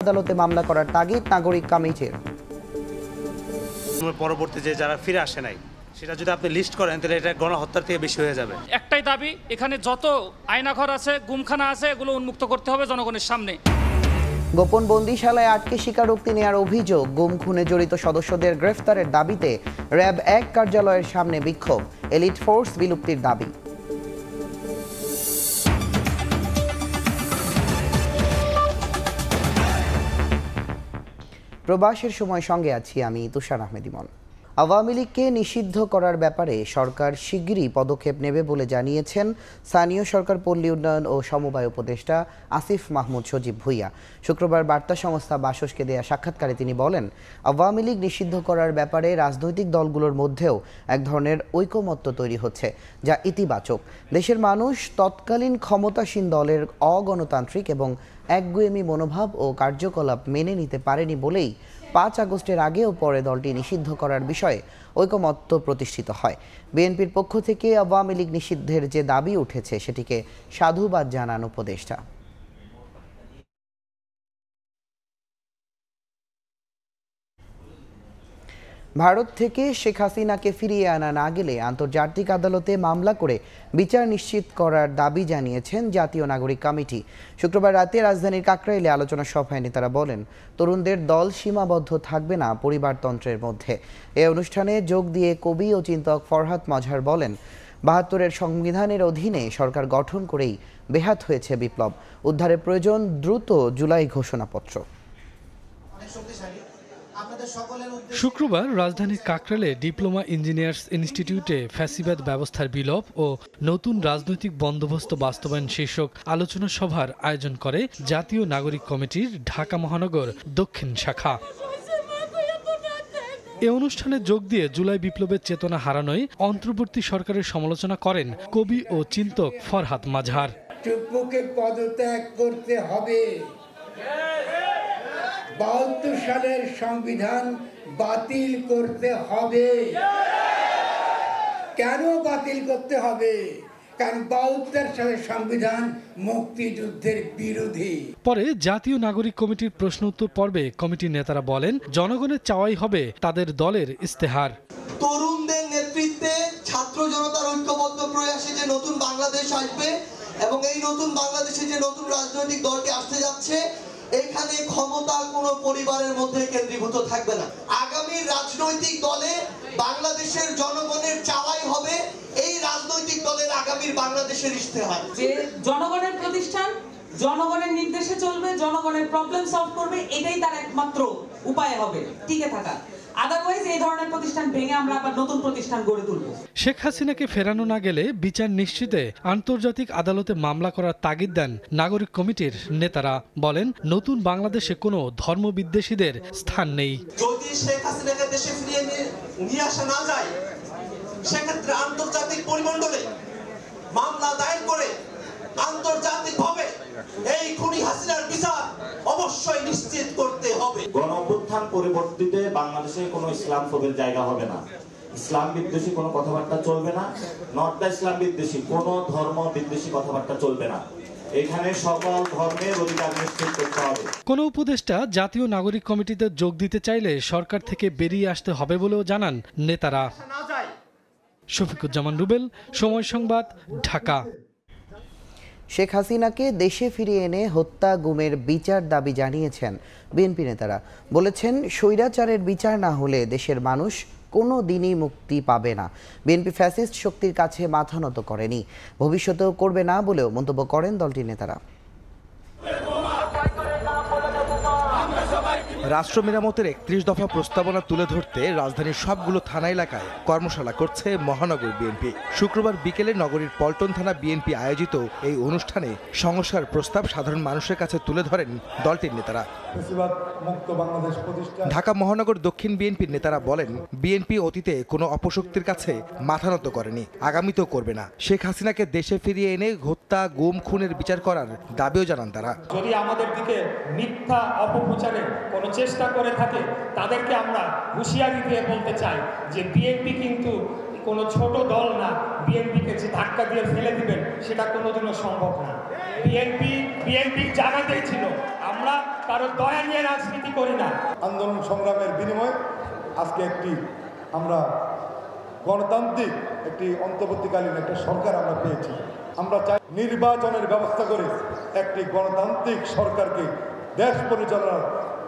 আদালতে মামলা করার তাগিদ নাগরিক কমিটির। পরবর্তী যে যারা ফিরে আসে নাই সেটা যদি আপনি লিস্ট করেন তাহলে এটা গণহত্যার থেকে বেশি হয়ে যাবে। একটাই দাবি, এখানে যত আয়নাঘর আছে, গুমখানা আছে, এগুলো উন্মুক্ত করতে হবে জনগণের সামনে। গোপন বন্দিশালায় আটকে স্বীকারোক্তি নেওয়ার অভিযোগ, গুম খুনে জড়িত সদস্যদের গ্রেফতারের দাবিতে র্যাব 1 কার্যালয়ের সামনে বিক্ষোভ, এলিট ফোর্স বিলুপ্তির দাবি। প্রবাসের সময় সঙ্গে আছি আমি তুষার আহমেদ ইমন। আওয়ামী লীগকে নিষিদ্ধ করার ব্যাপারে সরকার শিগগিরই পদক্ষেপ নেবে বলে জানিয়েছেন স্থানীয় সরকার পল্লী উন্নয়ন ও সমবায় উপদেষ্টা আসিফ মাহমুদ সজীব ভুইয়া। শুক্রবার বার্তা সংস্থা বাসসকে দেয়া সাক্ষাৎকারে তিনি বলেন, আওয়ামী লীগ নিষিদ্ধ করার ব্যাপারে রাজনৈতিক দলগুলোর মধ্যেও এক ধরনের ঐকমত্য তৈরি হচ্ছে, যা ইতিবাচক। দেশের মানুষ তৎকালীন ক্ষমতাসীন দলের অগণতান্ত্রিক এবং একগুঁয়েমি মনোভাব ও কার্যকলাপ মেনে নিতে পারেনি বলেই 5 আগস্টের আগে ও পরে দলটি নিষিদ্ধ করার বিষয়ে ঐকমত্য প্রতিষ্ঠিত হয়। বিএনপির পক্ষ থেকে আওয়ামী লীগ নিষিদ্ধের যে দাবি উঠেছে সেটিকে সাধুবাদ জানান উপদেষ্টা। ভারত থেকে শেখ হাসিনাকে ফিরিয়ে আনা না গেলে আন্তর্জাতিক আদালতে মামলা করে বিচার নিশ্চিত করার দাবি জানিয়েছেন জাতীয় নাগরিক কমিটি। শুক্রবার রাতে রাজধানীর কাকরাইলে আলোচনা সভায় নেতারা বলেন, তরুণদের দল সীমাবদ্ধ থাকবে না পরিবারতন্ত্রের মধ্যে। এ অনুষ্ঠানে যোগ দিয়ে কবি ও চিন্তক ফরহাদ মজহার বলেন, ৭২-এর সংবিধানের অধীনে সরকার গঠন করেই বেহাত হয়েছে বিপ্লব। উদ্ধারের প্রয়োজন দ্রুত জুলাই ঘোষণাপত্র। শুক্রবার রাজধানীর কাকরাইলে ডিপ্লোমা ইঞ্জিনিয়ার্স ইনস্টিটিউটে ফ্যাসিবাদ ব্যবস্থার বিলোপ ও নতুন রাজনৈতিক বন্দোবস্ত বাস্তবায়ন শীর্ষক আলোচনা সভার আয়োজন করে জাতীয় নাগরিক কমিটির ঢাকা মহানগর দক্ষিণ শাখা। এ অনুষ্ঠানে যোগ দিয়ে জুলাই বিপ্লবের চেতনা হারানোয় অন্তর্বর্তী সরকারের সমালোচনা করেন কবি ও চিন্তক ফরহাদ মজহার। চুপ্পুকে পদত্যাগ করতে হবে, ৭২ সালের সংবিধান বাতিল করতে হবে। কেন বাতিল করতে হবে? কারণ ৭২ সালের সংবিধান মুক্তিযুদ্ধের বিরোধী। পরে জাতীয় নাগরিক কমিটির প্রশ্ন উত্তর পর্বে কমিটির নেতারা বলেন, জনগণের চাওয়াই হবে তাদের দলের ইস্তেহার। তরুণদের নেতৃত্বে ছাত্র জনতার ঐক্যবদ্ধ প্রয়াসে যে নতুন বাংলাদেশ আসবে এবং এই নতুন বাংলাদেশে যে নতুন রাজনৈতিক দলটি আসতে যাচ্ছে, এখানে ক্ষমতা কোনো পরিবারের মধ্যে কেন্দ্রীভূত থাকবে না। আগামী রাজনৈতিক দলে বাংলাদেশের জনগণের চাওয়াই হবে এই রাজনৈতিক দলের আগামীর বাংলাদেশের ইস্তেহার। যে জনগণের প্রতিষ্ঠান জনগণের নির্দেশে চলবে, জনগণের প্রবলেম সলভ করবে, এটাই তার একমাত্র উপায় হবে টিকে থাকা। আদারওয়াইজ এই ধরনের প্রতিষ্ঠান ভেঙে আমরা আবার নতুন প্রতিষ্ঠান গড়ে তুলব। শেখ হাসিনাকে ফেরানো না গেলে বিচার নিশ্চিতে আন্তর্জাতিক আদালতে মামলা করার তাগিদ দেন নাগরিক কমিটির নেতারা। বলেন, নতুন বাংলাদেশে কোনো ধর্মবিদ্বেষীদের স্থান নেই। যদি শেখ হাসিনাকে দেশে ফিরিয়ে নিয়ে আসা না যায়, সেক্ষেত্রে আন্তর্জাতিক পরিমণ্ডলে মামলা দায়ের করে আন্তর্জাতিকভাবে এই খুনি হাসিনার বিচার অবশ্যই নিশ্চিত করতে হবে। গণঅভ্যুত্থান পরিবর্তিতে বাংলাদেশে কোনো ইসলাম ফোবের জায়গা হবে না, ইসলাম বিদ্বেষী কোনো কথাবার্তা চলবে না, নট ইসলাম বিদ্বেষী কোনো ধর্ম বিদ্বেষী কথাবার্তা চলবে না। এখানে সকল ধর্মের অধিকার নিশ্চিত করতে হবে। কোনো উপদেষ্টা জাতীয় নাগরিক কমিটিতে যোগ দিতে চাইলে সরকার থেকে বেরিয়ে আসতে হবে বলেও জানান নেতারা। শফিকুজ্জামান রুবেল, সময় সংবাদ, ঢাকা। শেখ হাসিনাকে দেশে ফিরিয়ে এনে হত্যা গুমের বিচার দাবি জানিয়েছেন বিএনপি নেতারা। বলেছেন, স্বৈরাচারের বিচার না হলে দেশের মানুষ কোনো দিনই মুক্তি পাবে না। বিএনপি ফ্যাসিস্ট শক্তির কাছে মাথা নত করেনি, ভবিষ্যতেও করবে না বলেও মন্তব্য করেন দলটির নেতারা। রাষ্ট্র মেরামতের ৩১ দফা প্রস্তাবনা তুলে ধরতে রাজধানীর সবগুলো থানা এলাকায় কর্মশালা করছে মহানগর বিএনপি। শুক্রবার বিকেলে নগরীর পল্টন থানা বিএনপি আয়োজিত এই অনুষ্ঠানে সংস্কার প্রস্তাব সাধারণ মানুষের কাছে তুলে ধরেন দলটির নেতারা। ঢাকা মহানগর দক্ষিণ বিএনপির নেতারা বলেন, বিএনপি অতীতে কোনো অপশক্তির কাছে মাথা নত করেনি, আগামীতেও করবে না। শেখ হাসিনাকে দেশে ফিরিয়ে এনে হত্যা গুম খুনের বিচার করার দাবিও জানান তারা। যদি আমাদের দিকে মিথ্যা অপপ্রচারের কোনো চেষ্টা করে থাকে, তাদেরকে আমরা হুঁশিয়ারি দিয়ে বলতে চাই যে বিএনপি কিন্তু কোনো ছোট দল না। বিএনপিকে যে ধাক্কা দিয়ে ফেলে দিবেন সেটা কোনোদিনও সম্ভব না। বিএনপি জানাতেই ছিল আমরা কারো দয়া নিয়ে রাজনীতি করি না। আন্দোলন সংগ্রামের বিনিময়ে আজকে আমরা গণতান্ত্রিক একটি অন্তর্বর্তীকালীন একটা সরকার আমরা পেয়েছি। আমরা চাই নির্বাচনের ব্যবস্থা করে একটি গণতান্ত্রিক সরকারকে দেশ পরিচালনার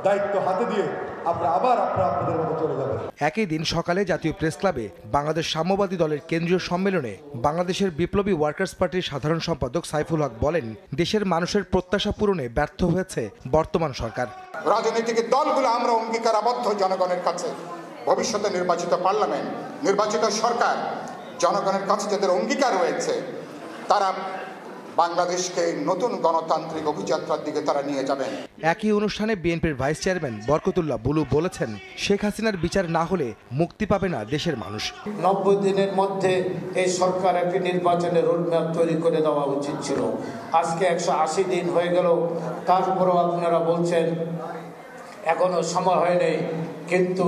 দায়িত্ব হাতে দিয়ে আপনাদের মতো চলে যাবেন। একই দিন সকালে জাতীয় প্রেস ক্লাবে বাংলাদেশ সাম্যবাদী দলের কেন্দ্রীয় সম্মেলনে বাংলাদেশের বিপ্লবী ওয়ার্কার্স পার্টির সাধারণ সম্পাদক সাইফুল হক বলেন, দেশের মানুষের প্রত্যাশা পূরণে ব্যর্থ হয়েছে বর্তমান সরকার। রাজনৈতিক দলগুলো আমরা অঙ্গীকারাবদ্ধ জনগণের কাছে, ভবিষ্যতে নির্বাচিত পার্লামেন্ট, নির্বাচিত সরকার, জনগণের কাছে যাদের অঙ্গীকার রয়েছে, তারা বাংলাদেশকে নতুন গণতান্ত্রিক অভিযাত্রার দিকে তারা নিয়ে যাবেন। একই অনুষ্ঠানে বিএনপির ভাইস চেয়ারম্যান বরকতুল্লাহ বুলু বলেছেন, শেখ হাসিনার বিচার না হলে মুক্তি পাবে না দেশের মানুষ। 90 দিনের মধ্যে এই সরকার একটি নির্বাচনের রোডম্যাপ তৈরি করে দেওয়া উচিত ছিল। আজকে 180 দিন হয়ে গেল, তারপরও আপনারা বলছেন এখনো সময় হয়নি, কিন্তু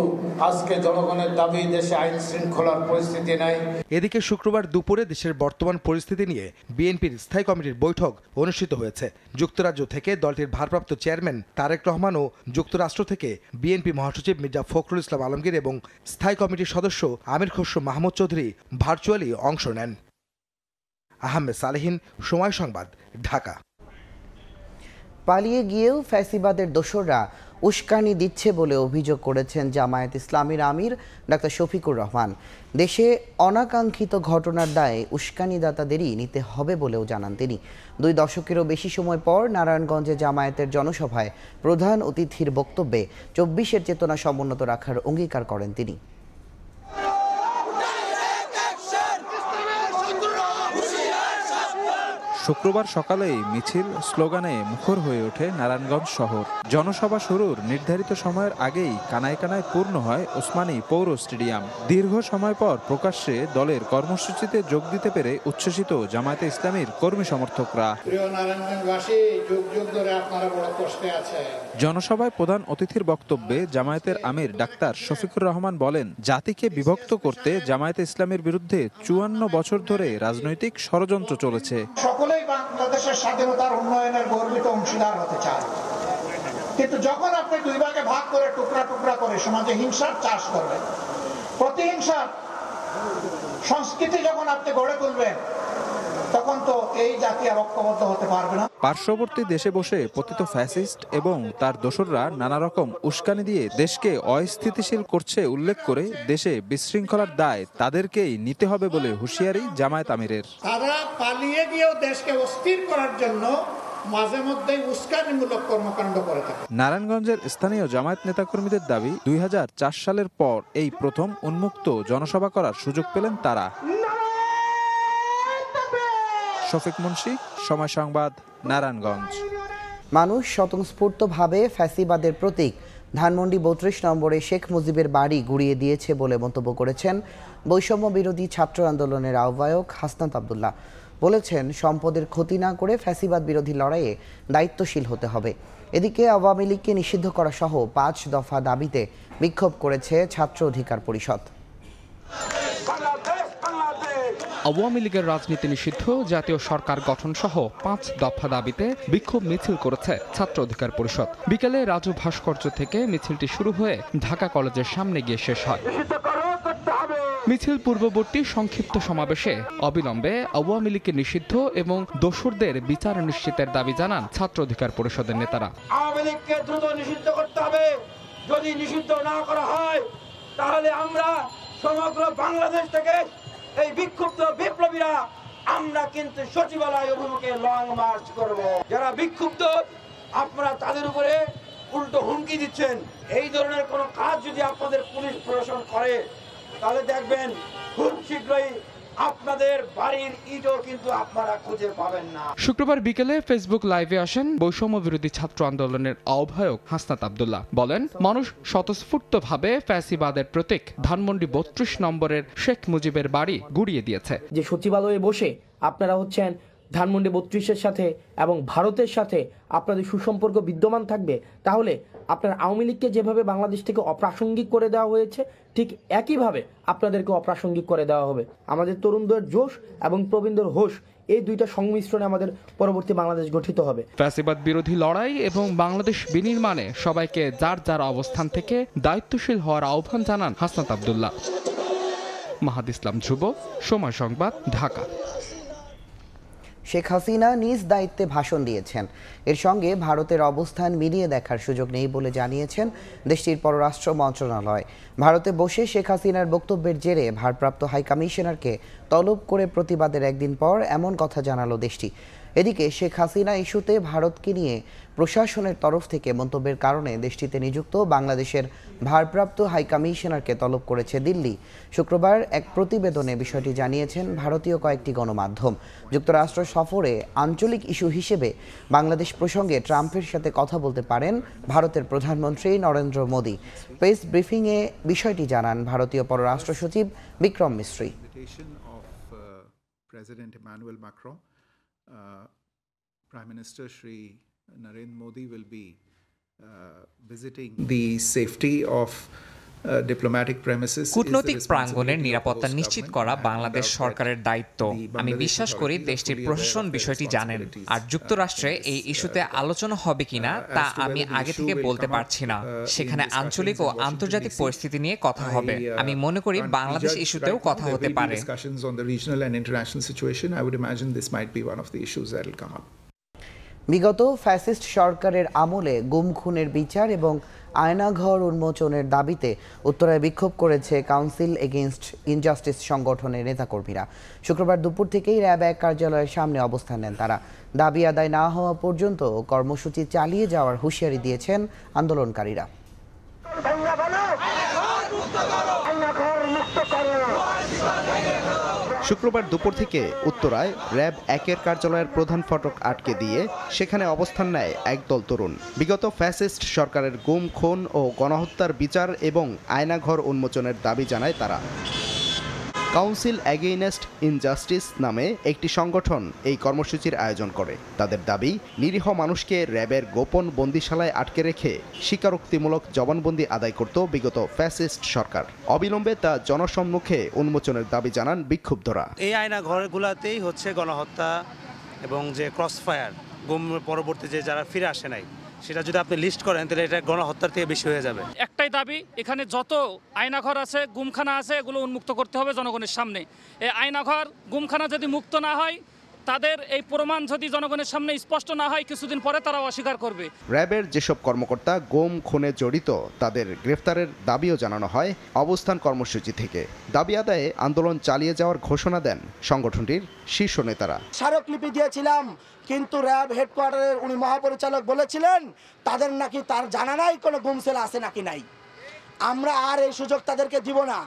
আজকে জনগণের দাবি, দেশে আইন শৃঙ্খলার পরিস্থিতি নাই। এদিকে শুক্রবার দুপুরে দেশের বর্তমান পরিস্থিতি নিয়ে বিএনপির স্থায়ী কমিটির বৈঠক অনুষ্ঠিত হয়েছে। যুক্তরাজ্য থেকে দলটির ভারপ্রাপ্ত চেয়ারম্যান তারেক রহমান ও যুক্তরাষ্ট্র থেকে বিএনপি মহাসচিব মির্জা ফখরুল ইসলাম আলমগীর এবং স্থায়ী কমিটির সদস্য আমির খসরু মাহমুদ চৌধুরী ভার্চুয়ালি অংশ নেন। আহমেদ সালেহীন, সময় সংবাদ, ঢাকা। পালিয়ে গিয়েও ফ্যাসিবাদের দোসররা উস্কানি দিচ্ছে বলে অভিযোগ করেছেন জামায়াত ইসলামীর আমির ডাক্তার শফিকুর রহমান। দেশে অনাকাঙ্ক্ষিত ঘটনার দায়ে উস্কানিদাতাদেরই নিতে হবে বলেও জানান তিনি। 2 দশকেরও বেশি সময় পর নারায়ণগঞ্জে জামায়াতের জনসভায় প্রধান অতিথির বক্তব্যে 24-এর চেতনা সমুন্নত রাখার অঙ্গীকার করেন তিনি। শুক্রবার সকালেই মিছিল স্লোগানে মুখর হয়ে ওঠে নারায়ণগঞ্জ শহর। জনসভা শুরুর নির্ধারিত সময়ের আগেই কানায় কানায় পূর্ণ হয় ওসমানী পৌর স্টেডিয়াম। দীর্ঘ সময় পর প্রকাশ্যে দলের কর্মসূচিতে যোগ দিতে পেরে উচ্ছ্বসিত জামায়াতে ইসলামীর কর্মী সমর্থকরা। জনসভায় প্রধান অতিথির বক্তব্যে জামায়াতের আমির ডাক্তার শফিকুর রহমান বলেন, জাতিকে বিভক্ত করতে জামায়াতে ইসলামের বিরুদ্ধে 54 বছর ধরে রাজনৈতিক ষড়যন্ত্র চলেছে। সকলেই বাংলাদেশের স্বাধীনতার উন্নয়নের গর্বিত অংশীদার হতে চায়, কিন্তু যখন আপনি 2 ভাগে ভাগ করে টুকরা টুকরা করে সমাজে হিংসার চাষ করবেন, প্রতিহিংসার সংস্কৃতি যখন আপনি গড়ে তুলবেন, তখন তো এই জাতি আর ঐক্যবদ্ধ হতে পারবে না। পার্শ্ববর্তী দেশে বসে পতিত ফ্যাসিস্ট এবং তার দোসররা নানা রকম উস্কানি দিয়ে দেশকে অস্থিতিশীল করছে উল্লেখ করে দেশে বিশৃঙ্খলার দায় তাদেরকেই নিতে হবে বলে হুঁশিয়ারি জামায়াত আমিরের। তারা পালিয়ে গিয়েও দেশকে অস্থির করার জন্য মাঝে মধ্যেই উস্কানিমূলক কর্মকাণ্ড করে থাকে। নারায়ণগঞ্জের স্থানীয় জামায়াত নেতাকর্মীদের দাবি, 2004 সালের পর এই প্রথম উন্মুক্ত জনসভা করার সুযোগ পেলেন তারা। শফিক মুন্সি, সময় সংবাদ, নারায়ণগঞ্জ। মানুষ স্বতঃস্ফূর্তভাবে ফ্যাসিবাদের প্রতীক ধানমন্ডি 32 নম্বরে শেখ মুজিবের বাড়ি গুড়িয়ে দিয়েছে বলে মন্তব্য করেছেন বৈষম্য বিরোধী ছাত্র আন্দোলনের আহ্বায়ক হাসনাত আব্দুল্লাহ। বলেছেন, সম্পদের ক্ষতি না করে ফ্যাসিবাদ বিরোধী লড়াইয়ে দায়িত্বশীল হতে হবে। এদিকে আওয়ামী লীগকে নিষিদ্ধ করা সহ 5 দফা দাবিতে বিক্ষোভ করেছে ছাত্র অধিকার পরিষদ। আওয়ামী লীগের রাজনীতি নিষিদ্ধ, জাতীয় সরকার গঠন সহ 5 দফা দাবিতে বিক্ষোভ মিছিল করেছে ছাত্র অধিকার পরিষদ। বিকেলে রাজু ভাস্কর্য থেকে মিছিলটি শুরু হয়ে ঢাকা কলেজের সামনে গিয়ে শেষ হয়। মিছিল পূর্ববর্তী সংক্ষিপ্ত সমাবেশে অবিলম্বে আওয়ামী লীগকে নিষিদ্ধ এবং দোসরদের বিচার নিশ্চিতের দাবি জানান ছাত্র অধিকার পরিষদের নেতারা। আওয়ামী লীগকে দ্রুত নিষিদ্ধ করতে হবে। যদি নিষিদ্ধ না করা হয়, তাহলে আমরা সমগ্র বাংলাদেশ থেকে এই বিক্ষুব্ধ বিপ্লবীরা আমরা কিন্তু সচিবালয় অভিমুখে লং মার্চ করব। যারা বিক্ষুব্ধ, আপনারা তাদের উপরে উল্টো হুমকি দিচ্ছেন। এই ধরনের কোনো কাজ যদি আপনাদের পুলিশ প্রশাসন করে, তাহলে দেখবেন খুব শীঘ্রই আপনাদের বাড়ির ইটও কিন্তু আপনারা খুঁজে পাবেন না। শুক্রবার বিকেলে ফেসবুক লাইভে আসেন বৈষম্য বিরোধী ছাত্র আন্দোলনের আহ্বায়ক হাসনাত আব্দুল্লাহ। বলেন, মানুষ স্বতঃস্ফূর্তভাবে ফ্যাসিবাদের প্রতীক ধানমন্ডি 32 নম্বরের শেখ মুজিবের বাড়ি গুড়িয়ে দিয়েছে। যে সচিবালয়ে বসে আপনারা হচ্ছেন ধানমন্ডি 32-এর সাথে এবং ভারতের সাথে আপনাদের সুসম্পর্ক বিদ্যমান থাকবে, তাহলে আপনার আওয়ামী লীগকে যেভাবে বাংলাদেশ থেকে অপ্রাসঙ্গিক করে দেওয়া হয়েছে, ঠিক একইভাবে আপনাদেরকে অপ্রাসঙ্গিক করে দেওয়া হবে। আমাদের তরুণদের জোশ এবং প্রবীণদের হোশ এই দুইটা সংমিশ্রণে আমাদের পরবর্তী বাংলাদেশ গঠিত হবে। ফ্যাসিবাদ বিরোধী লড়াই এবং বাংলাদেশ বিনির্মাণে সবাইকে যার যার অবস্থান থেকে দায়িত্বশীল হওয়ার আহ্বান জানান হাসনাত আব্দুল্লাহ। মাহাদ ইসলাম ধ্রুব, সময় সংবাদ, ঢাকা। শেখ হাসিনা নিজ দায়িত্বে ভাষণ দিয়েছেন। এর সঙ্গে ভারতের অবস্থান মিলিয়ে দেখার সুযোগ নেই বলে জানিয়েছেন দেশটির পররাষ্ট্র মন্ত্রণালয়। ভারতে বসে শেখ হাসিনার বক্তব্যের জেরে ভারপ্রাপ্ত হাইকমিশনারকে তলব করে প্রতিবাদের একদিন পর এমন কথা জানালো দেশটি। এদিকে শেখ হাসিনা ইস্যুতে ভারতকে নিয়ে প্রশাসনের তরফ থেকে মন্তব্যের কারণে দেশটিতে নিযুক্ত বাংলাদেশের ভারপ্রাপ্ত হাইকমিশনারকে তলব করেছে দিল্লি। শুক্রবার এক প্রতিবেদনে বিষয়টি জানিয়েছেন ভারতীয় কয়েকটি গণমাধ্যম। যুক্তরাষ্ট্র সফরে আঞ্চলিক ইস্যু হিসেবে বাংলাদেশ প্রসঙ্গে ট্রাম্পের সাথে কথা বলতে পারেন ভারতের প্রধানমন্ত্রী নরেন্দ্র মোদী। প্রেস ব্রিফিংয়ে বিষয়টি জানান ভারতীয় পররাষ্ট্র সচিব Vikram Misri. Prime Minister Shri Narendra Modi will be visiting the safety of diplomatic premises. কূটনৈতিক প্রাঙ্গণের নিরাপত্তা নিশ্চিত করা বাংলাদেশ সরকারের দায়িত্ব। আমি বিশ্বাস করি দেশটির প্রশাসন বিষয়টি জানেন। আর যুক্তরাষ্ট্রে এই ইস্যুতে আলোচনা হবে কিনা তা আমি আগে থেকে বলতে পারছি না। সেখানে আঞ্চলিক ও আন্তর্জাতিক পরিস্থিতি নিয়ে কথা হবে। আমি মনে করি বাংলাদেশ ইস্যুতেও কথা হতে পারে। বিগত ফ্যাসিস্ট সরকারের আমলে গুম খুনের বিচার এবং আয়নাঘর উন্মোচনের দাবিতে উত্তরায় বিক্ষোভ করেছে কাউন্সিল এগেইনস্ট ইনজাস্টিস সংগঠনের নেতাকর্মীরা। শুক্রবার দুপুর থেকেই র্যাব 1 কার্যালয়ের সামনে অবস্থান নেন তারা। দাবি আদায় না হওয়া পর্যন্ত কর্মসূচি চালিয়ে যাওয়ার হুঁশিয়ারি দিয়েছেন আন্দোলনকারীরা। শুক্রবার দুপুর থেকে উত্তরায় র্যাব 1-এর কার্যালয়ের প্রধান ফটক আটকে দিয়ে সেখানে অবস্থান নেয় একদল তরুণ। বিগত ফ্যাসিস্ট সরকারের গুম খুন ও গণহত্যার বিচার এবং আয়নাঘর উন্মোচনের দাবি জানায় তারা। কাউন্সিল এগেইনস্ট ইনজাস্টিস নামে একটি সংগঠন এই কর্মসূচির আয়োজন করে। তাদের দাবি, নিরীহ মানুষকে র্যাবের গোপন বন্দিশালায় আটকে রেখে স্বীকারোক্তিমূলক জবানবন্দি আদায় করত বিগত ফ্যাসিস্ট সরকার। অবিলম্বে তা জনসম্মুখে উন্মোচনের দাবি জানান বিক্ষুব্ধরা। এই আয়না ঘরগুলোতেই হচ্ছে গণহত্যা এবং যে ক্রসফায়ার গুম পরবর্তী যে যারা ফিরে আসে নাই, সেটা যদি আপনি লিস্ট করেন তাহলে এটা গণহত্যার থেকে বেশি হয়ে যাবে। একটাই দাবি, এখানে যত আয়নাঘর আছে, গুমখানা আছে, এগুলো উন্মুক্ত করতে হবে জনগণের সামনে। এই আয়নাঘর গুমখানা যদি মুক্ত না হয়, তাদের এই প্রমাণ যদি জনগণের সামনে স্পষ্ট না হয়, কিছুদিন পরে তারা অস্বীকার করবে। র্যাবের যেসব কর্মকর্তা গুম খুনে জড়িত তাদের গ্রেফতারের দাবিও জানানো হয় অবস্থান কর্মসূচি থেকে। দাবি আদায়ে আন্দোলন চালিয়ে যাওয়ার ঘোষণা দেন সংগঠনটির শীর্ষ নেতারা। স্মারকলিপি দিয়েছিলাম, কিন্তু র্যাব হেডকোয়ার্টারের উনি মহাপরিচালক বলেছিলেন তাদের নাকি তার জানা নাই কোনো গুমসেল আছে নাকি নাই। আমরা আর এই সুযোগ তাদেরকে দিব না।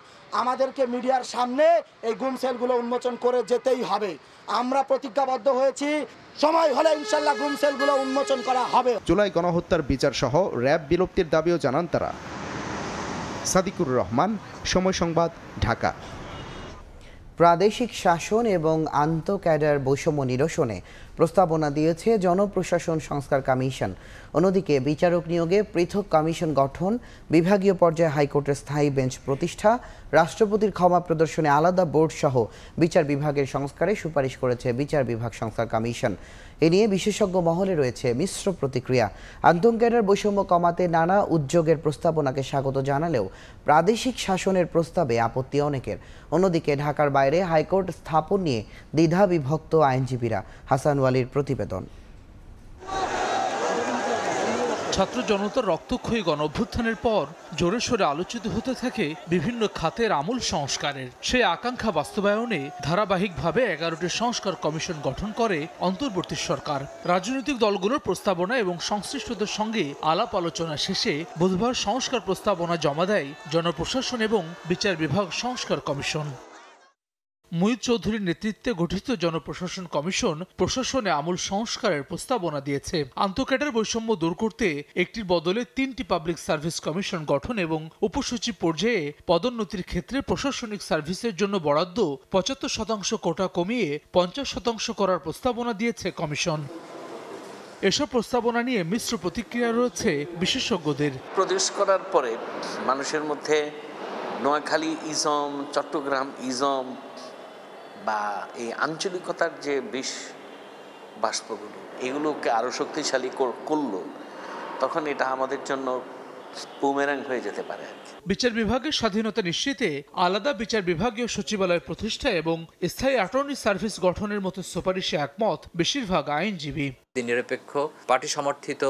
আমাদেরকে মিডিয়ার সামনে এই গুমসেলগুলো উন্মোচন করে যেতেই হবে। আমরা প্রতিজ্ঞাবদ্ধ হয়েছি, সময় হলে ইনশাল্লাহ গুমসেলগুলো উন্মোচন করা হবে। জুলাই গণহত্যার বিচার সহ র্যাব বিলুপ্তির দাবিও জানান তারা। সাদিকুর রহমান, সময় সংবাদ, ঢাকা। প্রাদেশিক শাসন এবং আন্তঃক্যাডার বৈষম্য নিরসনে প্রস্তাবনা দিয়েছে জনপ্রশাসন সংস্কার কমিশন। অন্যদিকে বিচারক নিয়োগে পৃথক কমিশন গঠন, বিভাগীয় পর্যায়ে হাইকোর্টের স্থায়ী বেঞ্চ প্রতিষ্ঠা, রাষ্ট্রপতির ক্ষমা প্রদর্শনে আলাদা বোর্ড সহ বিচার বিভাগের সংস্কারে সুপারিশ করেছে বিচার বিভাগ সংস্কার কমিশন। এ নিয়ে বিশেষজ্ঞ মহলে রয়েছে মিশ্র প্রতিক্রিয়া। আন্তঃক্যাডার বৈষম্য কমাতে নানা উদ্যোগের প্রস্তাবনাকে স্বাগত জানালেও প্রাদেশিক শাসনের প্রস্তাবে আপত্তি অনেকের। অন্যদিকে ঢাকার বাইরে হাইকোর্ট স্থাপন নিয়ে দ্বিধা বিভক্ত আইনজীবীরা। হাসান ওয়ালির প্রতিবেদন। ছাত্র জনতার রক্তক্ষয়ী গণ অভ্যুত্থানের পর জোরে সোরে আলোচিত হতে থাকে বিভিন্ন খাতের আমূল সংস্কারের। সেই আকাঙ্ক্ষা বাস্তবায়নে ধারাবাহিকভাবে 11টি সংস্কার কমিশন গঠন করে অন্তর্বর্তী সরকার। রাজনৈতিক দলগুলোর প্রস্তাবনা এবং সংশ্লিষ্টদের সঙ্গে আলাপ আলোচনা শেষে বুধবার সংস্কার প্রস্তাবনা জমা দেয় জনপ্রশাসন এবং বিচার বিভাগ সংস্কার কমিশন। মুহিত চৌধুরীর নেতৃত্বে গঠিত জনপ্রশাসন কমিশন প্রশাসনে আমূল সংস্কারের প্রস্তাবনা দিয়েছে। আন্তঃক্যাডার বৈষম্য দূর করতে একটির বদলে 3টি পাবলিক সার্ভিস কমিশন গঠন এবং উপসচিব পর্যায়ে পদোন্নতির ক্ষেত্রে প্রশাসনিক সার্ভিসের জন্য বরাদ্দ 75% কোটা কমিয়ে 50% করার প্রস্তাবনা দিয়েছে কমিশন। এসব প্রস্তাবনা নিয়ে মিশ্র প্রতিক্রিয়া রয়েছে বিশেষজ্ঞদের। প্রদেশ করার পরে মানুষের মধ্যে নোয়াখালী ইজম, চট্টগ্রাম ইজম, বা এই আঞ্চলিকতার যে বিষ বাষ্পগুলো এগুলোকে আরও শক্তিশালী করলো, তখন এটা আমাদের জন্য বুমেরাং হয়ে যেতে পারে। বিচার বিভাগের স্বাধীনতা নিশ্চিতে আলাদা বিচার বিভাগীয় সচিবালয় প্রতিষ্ঠা এবং স্থায়ী অ্যাটর্নি সার্ভিস গঠনের মতো সুপারিশে একমত বেশিরভাগ আইনজীবী। নিরপেক্ষ পার্টি সমর্থিত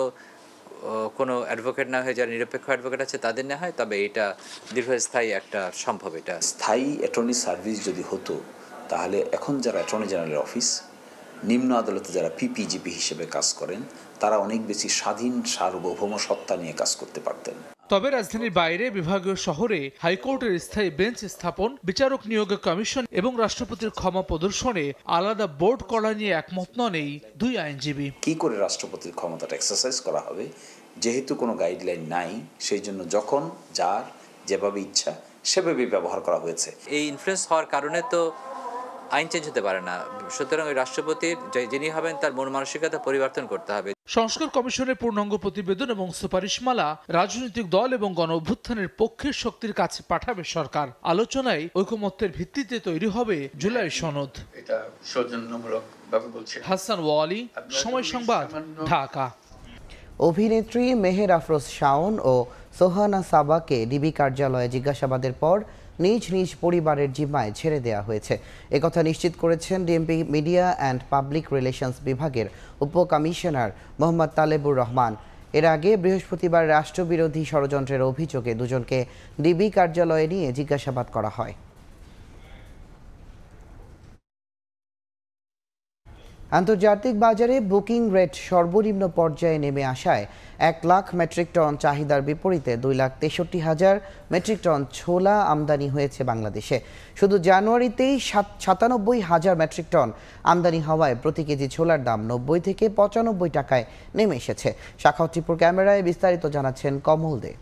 কোনো অ্যাডভোকেট না হয়ে যারা নিরপেক্ষ অ্যাডভোকেট আছে তাদের না হয়, তবে এটা দীর্ঘস্থায়ী একটা সম্ভব। এটা স্থায়ী অ্যাটর্নি সার্ভিস যদি হতো, তাহলে এখন যারা অ্যাটর্নি জেনারেলের অফিস, নিম্ন আদালতে যারা পিপিজিপি হিসেবে কাজ করেন, তারা অনেক বেশি স্বাধীন সার্বভৌম সত্তা নিয়ে কাজ করতে পারতেন। তবে রাজধানীর বাইরে বিভাগীয় শহরে হাইকোর্টের স্থায়ী বেঞ্চ স্থাপন, বিচারক নিয়োগের কমিশন এবং রাষ্ট্রপতির ক্ষমা প্রদর্শনে আলাদা বোর্ড করা নিয়ে একমত নন এই দুই আইনজীবী। কি করে রাষ্ট্রপতির ক্ষমতাটা এক্সারসাইজ করা হবে, যেহেতু কোনো গাইডলাইন নাই, সেই জন্য যখন যার যেভাবে ইচ্ছা সেভাবেই ব্যবহার করা হয়েছে। এই ইনফ্লুয়েন্স হওয়ার কারণে তো আইন চেঞ্জ হতে পারে না, সুতরাং ওই রাষ্ট্রপতির যিনি হবেন তার মন মানসিকতা পরিবর্তন করতে হবে। সংস্কার কমিশনের পূর্ণাঙ্গ প্রতিবেদন এবং সুপারিশমালা রাজনৈতিক দল এবং গণ অভ্যুত্থানের পক্ষের শক্তির কাছে পাঠাবে সরকার। আলোচনায় ঐকমত্যের ভিত্তিতে তৈরি হবে জুলাই সনদ। এটা সৌজন্যমূলকভাবে বলছে। হাসান ওয়ালি, সময় সংবাদ, ঢাকা। অভিনেত্রী মেহের আফরোজ শাওন ও সোহানা সাবাকে ডিবি কার্যালয়ে জিজ্ঞাসাবাদের পর নিজ নিজ পরিবারের জিম্মায় ছেড়ে দেওয়া হয়েছে। একথা নিশ্চিত করেছেন DMP media and public relations বিভাগের উপকমিশনার মোহাম্মদ তালেবুর রহমান। এর আগে বৃহস্পতিবার রাষ্ট্রবিরোধী ষড়যন্ত্রের অভিযোগে দুজনকে ডিবি কার্যালয়ে নিয়ে জিজ্ঞাসাবাদ করা হয়। আন্তর্জাতিক বাজারে বুকিং রেট সর্বনিম্ন পর্যায়ে নেমে আসায় 1 লাখ মেট্রিক টন চাহিদার বিপরীতে 2,63,000 মেট্রিক টন ছোলা আমদানি হয়েছে বাংলাদেশে। শুধু জানুয়ারিতেই 97,000 মেট্রিক টন আমদানি হওয়ায় প্রতি কেজি ছোলার দাম 90 থেকে 95 টাকায় নেমে এসেছে। শাখাওয়াত টিপুর ক্যামেরায় বিস্তারিত জানাচ্ছেন কমল দে।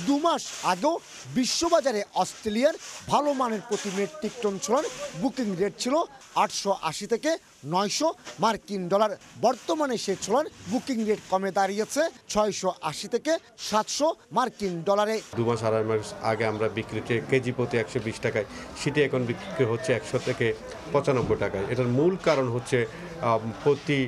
2 মাস আগেও বিশ্ববাজারে অস্ট্রেলিয়ার ভালো মানের প্রতি মেট্রিক টন ছোলার বুকিং রেট ছিল 880 থেকে 900 মার্কিন ডলার। বর্তমানে সে ছোলার বুকিং রেট কমে দাঁড়িয়েছে 680 থেকে 700 মার্কিন ডলারে। 2 মাস আড়াই মাস আগে আমরা বিক্রি কেজি প্রতি 120 টাকায়, সেটি এখন বিক্রি হচ্ছে 100 থেকে 95 টাকায়। এটার মূল কারণ হচ্ছে প্রতি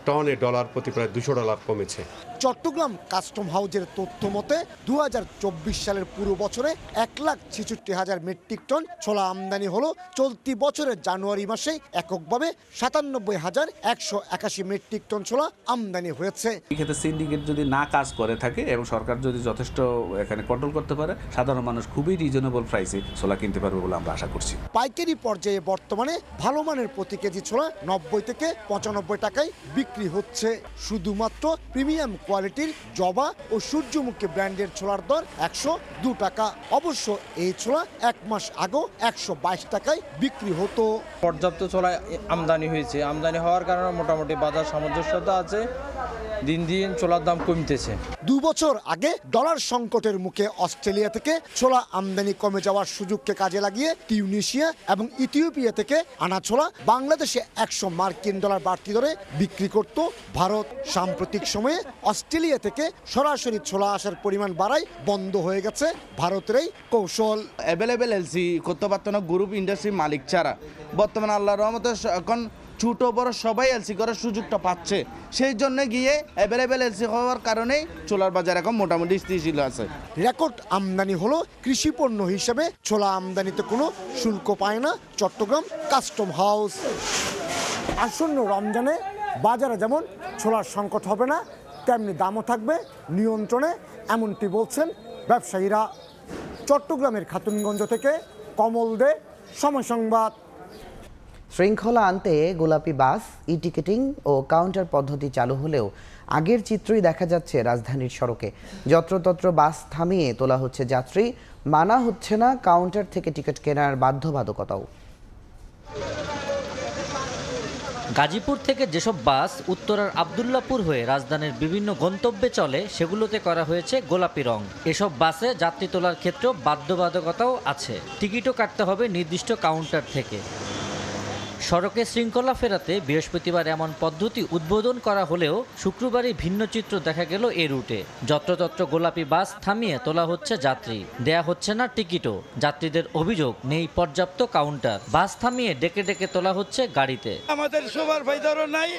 টনে ডলার প্রতি প্রায় $200 কমেছে। চট্টগ্রাম কাস্টম হাউজের তথ্য মতে 2024 সালের পুরো বছরে 1,66,000 মেট্রিক টন ছোলা আমদানি হলো। চলতি বছরের জানুয়ারি মাসে এককভাবে 97,181 মেট্রিক টন ছোলা আমদানি হয়েছে। এক্ষেত্রে সিন্ডিকেট যদি না কাজ করে থাকে এবং সরকার যদি যথেষ্ট এখানে কন্ট্রোল করতে পারে, সাধারণ মানুষ খুবই রিজনেবল প্রাইসে ছোলা কিনতে পারবে বলে আমরা আশা করছি। পাইকারি পর্যায়ে বর্তমানে ভালো মানের প্রতি কেজি ছোলা 90 থেকে 95 টাকায় বিক্রি হচ্ছে। শুধুমাত্র প্রিমিয়াম কোয়ালিটির জবা ও সূর্যমুখী ব্র্যান্ডের ছোলার দর 102 টাকা। অবশ্য এই ছোলা 1 মাস আগেও 122 টাকায় বিক্রি হতো। পর্যাপ্ত ছোলা আমদানি হয়েছে, আমদানি হওয়ার কারণে মোটামুটি বাজার সামঞ্জস্যতা আছে, দিন দিন ছোলার দাম কমতেছে। 2 বছর আগে ডলার সংকটের মুখে অস্ট্রেলিয়া থেকে ছোলা আমদানি কমে যাওয়ার সুযোগকে কাজে লাগিয়ে টিউনিশিয়া এবং ইথিওপিয়া থেকে আনা ছোলা বাংলাদেশে 100 মার্কিন ডলার বাড়তি দরে বিক্রি করত ভারত। সাম্প্রতিক সময়ে অস্ট্রেলিয়া থেকে সরাসরি ছোলা আসার পরিমাণ বাড়ায় বন্ধ হয়ে গেছে ভারতের এই কৌশল। অ্যাভেলেবেল এলসি করতে পারত না গ্রুপ ইন্ডাস্ট্রি মালিক ছাড়া। বর্তমানে আল্লাহর রহমতে এখন ছোট বড় সবাই এলসি করার সুযোগটা পাচ্ছে, সেই জন্য গিয়ে অ্যাভেলেবেল এলসি হওয়ার কারণে ছোলার বাজার এখন মোটামুটি স্থিতিশীল আছে। রেকর্ড আমদানি হলো কৃষি পণ্য হিসেবে ছোলা আমদানিতে কোনো শুল্ক পায় না চট্টগ্রাম কাস্টম হাউস। আসন্ন রমজানে বাজারে যেমন ছোলার সংকট হবে না, তেমনি দামও থাকবে নিয়ন্ত্রণে, এমনটি বলছেন ব্যবসায়ীরা। চট্টগ্রামের খাতুনগঞ্জ থেকে কমল দে, সময় সংবাদ। শৃঙ্খলা আনতে গোলাপি বাস, ই টিকেটিং ও কাউন্টার পদ্ধতি চালু হলেও আগের চিত্রই দেখা যাচ্ছে রাজধানীর সড়কে। যত্রতত্র বাস থামিয়ে তোলা হচ্ছে যাত্রী, মানা হচ্ছে না কাউন্টার থেকে টিকিট কেনার বাধ্যবাধকতাও। গাজীপুর থেকে যেসব বাস উত্তরার আব্দুল্লাপুর হয়ে রাজধানীর বিভিন্ন গন্তব্যে চলে, সেগুলোতে করা হয়েছে গোলাপি রং। এসব বাসে যাত্রী তোলার ক্ষেত্রেও বাধ্যবাধকতাও আছে, টিকিটও কাটতে হবে নির্দিষ্ট কাউন্টার থেকে। সড়কে শৃঙ্খলা ফেরাতে বৃহস্পতিবার এমন পদ্ধতি উদ্বোধন করা হলেও শুক্রবারই ভিন্ন চিত্র দেখা গেল এ রুটে। যত্রতত্র গোলাপি বাস থামিয়ে তোলা হচ্ছে যাত্রী, দেয়া হচ্ছে না টিকিটও। যাত্রীদের অভিযোগ নেই পর্যাপ্ত কাউন্টার, বাস থামিয়ে ডেকে ডেকে তোলা হচ্ছে গাড়িতে। আমাদের সুপারভাইজারও নাই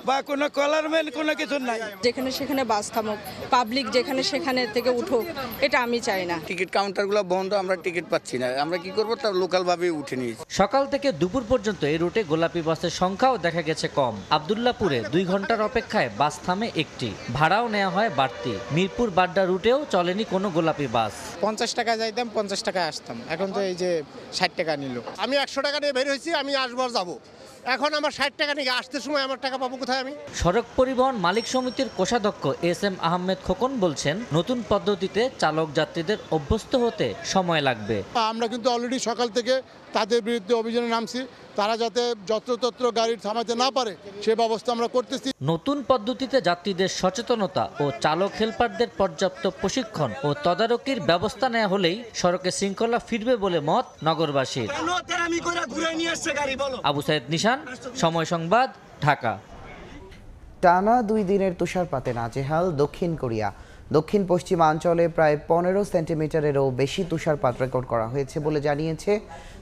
বা কোনো কলারম্যান কোনো কিছু নাই। যেখানে সেখানে বাস থামুক, পাবলিক যেখানে সেখানে থেকে উঠুক, এটা আমি চাই না। টিকিট কাউন্টারগুলো বন্ধ, আমরা টিকিট পাচ্ছি না, আমরা কি করবো? তার লোকালভাবে উঠে নিয়েছি। সকাল থেকে দুপুর পর্যন্ত এই রুটে গোলাপি বাসের সংখ্যাও দেখা গেছে কম। আব্দুল্লাপুরে 2 ঘন্টার অপেক্ষায় বাস থামে একটি, ভাড়াও নেওয়া হয় বাড়তি। মিরপুর বাড্ডা রুটেও চলেনি কোনো গোলাপি বাস। 50 টাকা যাইতাম, 50 টাকায় আসতাম, এখন তো এই যে 60 টাকা নিল। আমি 100 টাকা নিয়ে বের হয়েছি, আমি আসবার যাব, এখন আমার 60 টাকা নিয়ে আসতে সময় আমার টাকা পাবো কোথায় আমি? সড়ক পরিবহন মালিক সমিতির কোষাধ্যক্ষ SM আহমেদ খোকন বলছেন, নতুন পদ্ধতিতে চালক যাত্রীদের অভ্যস্ত হতে সময় লাগবে। আমরা কিন্তু অলরেডি সকাল থেকে তাদের বিরুদ্ধে অভিযানে নামছি, তারা যাতে যত্রতত্র গাড়ি থামাতে না পারে সে ব্যবস্থা আমরা করতেছি। নতুন পদ্ধতিতে যাত্রীদের সচেতনতা ও চালক হেল্পারদের পর্যাপ্ত প্রশিক্ষণ ও তদারকির ব্যবস্থা নেওয়া হলেই সড়কে শৃঙ্খলা ফিরবে বলে মত নগরবাসীর। আবু সাইদ নিশান, সময় সংবাদ, ঢাকা। টানা 2 দিনের তুষারপাতে নাজেহাল দক্ষিণ কোরিয়া। দক্ষিণ পশ্চিমাঞ্চলে প্রায় 15 সেন্টিমিটারেরও বেশি তুষারপাত রেকর্ড করা হয়েছে বলে জানিয়েছে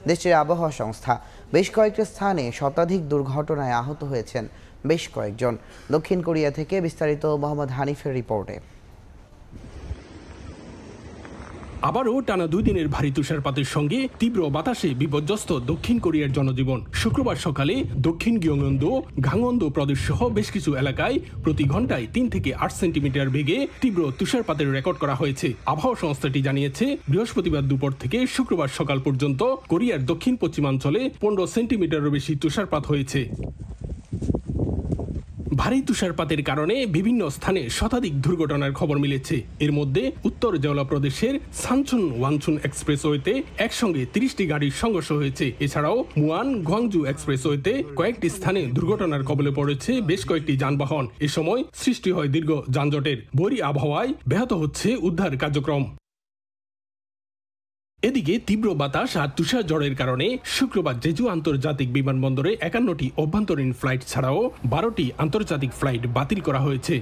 দেশের আবহাওয়া সংস্থা। বেশ কয়েকটি স্থানে শতাধিক দুর্ঘটনায় আহত হয়েছেন বেশ কয়েকজন। দক্ষিণ কোরিয়া থেকে বিস্তারিত মোহাম্মদ হানিফের রিপোর্টে। আবারও টানা 2 দিনের ভারী তুষারপাতের সঙ্গে তীব্র বাতাসে বিপর্যস্ত দক্ষিণ কোরিয়ার জনজীবন। শুক্রবার সকালে দক্ষিণ গিয়ংয়ন-do, গাংওন-do প্রদেশ সহ বেশ কিছু এলাকায় প্রতি ঘন্টায় 3 থেকে 8 সেন্টিমিটার বেগে তীব্র তুষারপাতের রেকর্ড করা হয়েছে। আবহাওয়া সংস্থাটি জানিয়েছে, বৃহস্পতিবার দুপুর থেকে শুক্রবার সকাল পর্যন্ত কোরিয়ার দক্ষিণ পশ্চিমাঞ্চলে 15 সেন্টিমিটারেরও বেশি তুষারপাত হয়েছে। ভারী তুষারপাতের কারণে বিভিন্ন স্থানে শতাধিক দুর্ঘটনার খবর মিলেছে। এর মধ্যে উত্তর জেওলা প্রদেশের সানচুন ওয়ানচুন এক্সপ্রেসওয়েতে একসঙ্গে 30টি গাড়ির সংঘর্ষ হয়েছে। এছাড়াও মুয়ান গোয়াংজু এক্সপ্রেসওয়েতে কয়েকটি স্থানে দুর্ঘটনার কবলে পড়েছে বেশ কয়েকটি যানবাহন। এ সময় সৃষ্টি হয় দীর্ঘ যানজটের। বৈরী আবহাওয়ায় ব্যাহত হচ্ছে উদ্ধার কার্যক্রম। এদিকে তীব্র বাতাস আর তুষার ঝড়ের কারণে শুক্রবার জেজু আন্তর্জাতিক বিমানবন্দরে 51টি অভ্যন্তরীণ ফ্লাইট ছাড়াও 12টি আন্তর্জাতিক ফ্লাইট বাতিল করা হয়েছে।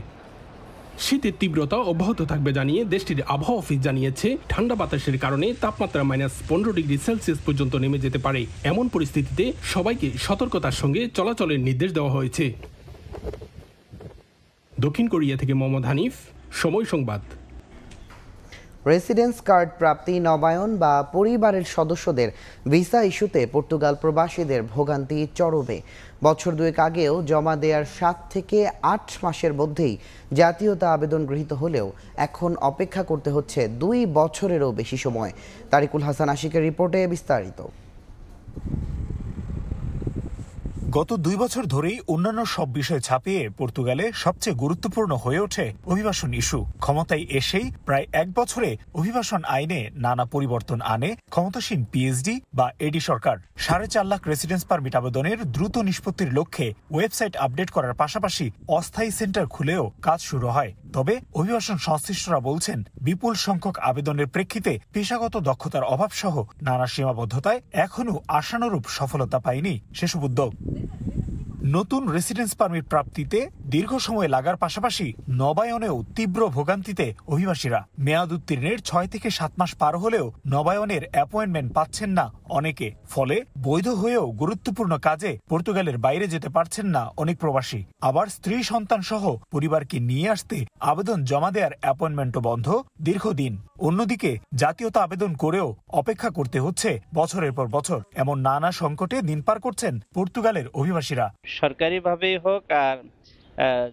শীতের তীব্রতা অব্যাহত থাকবে জানিয়ে দেশটির আবহাওয়া অফিস জানিয়েছে, ঠান্ডা বাতাসের কারণে তাপমাত্রা -15 ডিগ্রি সেলসিয়াস পর্যন্ত নেমে যেতে পারে। এমন পরিস্থিতিতে সবাইকে সতর্কতার সঙ্গে চলাচলের নির্দেশ দেওয়া হয়েছে। দক্ষিণ কোরিয়া থেকে মোহাম্মদ হানিফ, সময় সংবাদ। রেসিডেন্স কার্ড প্রাপ্তি, নবায়ন বা পরিবারের সদস্যদের ভিসা ইস্যুতে পর্তুগাল প্রবাসীদের ভোগান্তি চরমে। বছর 2 আগেও জমা দেওয়ার 7 থেকে 8 মাসের মধ্যেই জাতীয়তা আবেদন গৃহীত হলেও এখন অপেক্ষা করতে হচ্ছে 2 বছরেরও বেশি সময়। তারিকুল হাসান আশিকের রিপোর্টে বিস্তারিত। গত 2 বছর ধরেই অন্যান্য সব বিষয় ছাপিয়ে পর্তুগালে সবচেয়ে গুরুত্বপূর্ণ হয়ে ওঠে অভিবাসন ইস্যু। ক্ষমতায় এসেই প্রায় 1 বছরে অভিবাসন আইনে নানা পরিবর্তন আনে ক্ষমতাসীন পিএসডি বা এডি সরকার। 4.5 লাখ রেসিডেন্স পারমিট আবেদনের দ্রুত নিষ্পত্তির লক্ষ্যে ওয়েবসাইট আপডেট করার পাশাপাশি অস্থায়ী সেন্টার খুলেও কাজ শুরু হয়। তবে অভিবাসন সংশ্লিষ্টরা বলছেন, বিপুল সংখ্যক আবেদনের প্রেক্ষিতে পেশাগত দক্ষতার অভাব সহ নানা সীমাবদ্ধতায় এখনও আশানুরূপ সফলতা পায়নি সেসব উদ্যোগ। নতুন রেসিডেন্স পারমিট প্রাপ্তিতে দীর্ঘ সময় লাগার পাশাপাশি নবায়নেও তীব্র ভোগান্তিতে অভিবাসীরা। মেয়াদ উত্তীর্ণের 6 থেকে 7 মাস পার হলেও নবায়নের অ্যাপয়েন্টমেন্ট পাচ্ছেন না অনেকে। ফলে বৈধ হয়েও গুরুত্বপূর্ণ কাজে পর্তুগালের বাইরে যেতে পারছেন না অনেক প্রবাসী। আবার স্ত্রী সন্তান সহ পরিবারকে নিয়ে আসতে আবেদন জমা দেওয়ার অ্যাপয়েন্টমেন্টও বন্ধ দীর্ঘদিন। অন্যদিকে জাতীয়তা আবেদন করেও অপেক্ষা করতে হচ্ছে বছরের পর বছর। এমন নানা সংকটে দিন পার করছেন পর্তুগালের অভিবাসীরা। সরকারিভাবেই হোক আর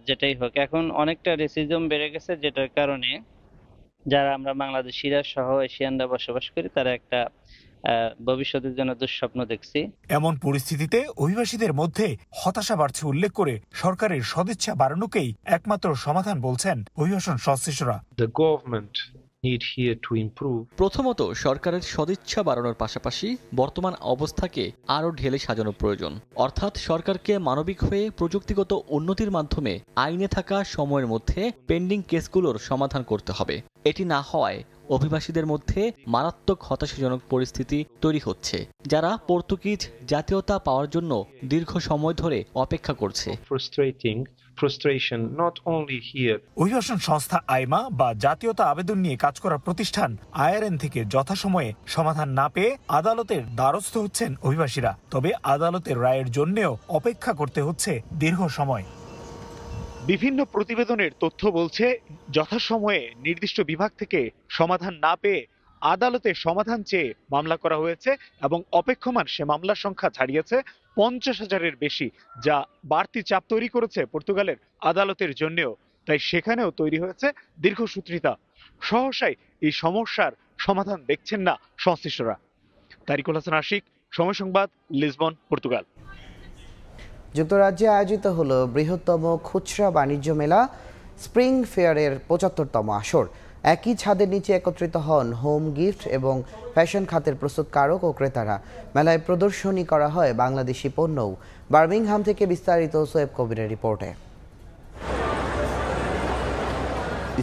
যেটাই হোক, এখন অনেকটা রেসিজম বেড়ে গেছে, যেটার কারণে যারা আমরা বাংলাদেশিরা সহ এশিয়ানরা বসবাস করি তারা একটা ভবিষ্যতের জন্য দুঃস্বপ্ন দেখছি। এমন পরিস্থিতিতে অভিবাসীদের মধ্যে হতাশা বাড়ছে উল্লেখ করে সরকারের সদিচ্ছা বাড়ানোকেই একমাত্র সমাধান বলছেন অভিবাসন সংশ্লিষ্টরা। প্রথমত সরকারের সদিচ্ছা বাড়ানোর পাশাপাশি বর্তমান অবস্থাকে আরও ঢেলে সাজানো প্রয়োজন। অর্থাৎ সরকারকে মানবিক হয়ে প্রযুক্তিগত উন্নতির মাধ্যমে আইনে থাকা সময়ের মধ্যে পেন্ডিং কেসগুলোর সমাধান করতে হবে। এটি না হওয়ায় অভিবাসীদের মধ্যে মারাত্মক হতাশাজনক পরিস্থিতি তৈরি হচ্ছে, যারা পর্তুগিজ জাতীয়তা পাওয়ার জন্য দীর্ঘ সময় ধরে অপেক্ষা করছে। অভিবাসন সংস্থা আইমা বা জাতীয়তা আবেদন নিয়ে কাজ করা প্রতিষ্ঠান আইআরএন থেকে যথাসময়ে সমাধান না পেয়ে আদালতের দ্বারস্থ হচ্ছেন অভিবাসীরা। তবে আদালতের রায়ের জন্যও অপেক্ষা করতে হচ্ছে দীর্ঘ সময়। বিভিন্ন প্রতিবেদনের তথ্য বলছে, যথাসময়ে নির্দিষ্ট বিভাগ থেকে সমাধান না পেয়ে আদালতে সমাধান চেয়ে মামলা করা হয়েছে এবং অপেক্ষমান সে মামলার সংখ্যা ছাড়িয়েছে 50,000-এর বেশি, যা বাড়তি চাপ তৈরি করেছে পর্তুগালের আদালতের জন্যও। তাই সেখানেও তৈরি হয়েছে দীর্ঘসূত্রিতা। সহসাই এই সমস্যার সমাধান দেখছেন না সংশ্লিষ্টরা। তারিকুল হাসান আশিক, সময় সংবাদ, লিসবন, পর্তুগাল। যুক্তরাজ্যে আয়োজিত হলো বৃহত্তম খুচরা বাণিজ্য মেলা স্প্রিং ফেয়ারের 75তম আসর। একই ছাদের নিচে একত্রিত হন হোম, গিফট এবং ফ্যাশন খাতের প্রস্তুতকারক ও ক্রেতারা। মেলায় প্রদর্শনী করা হয় বাংলাদেশি পণ্যও। বার্মিংহাম থেকে বিস্তারিত সোয়েব কবিরের রিপোর্টে।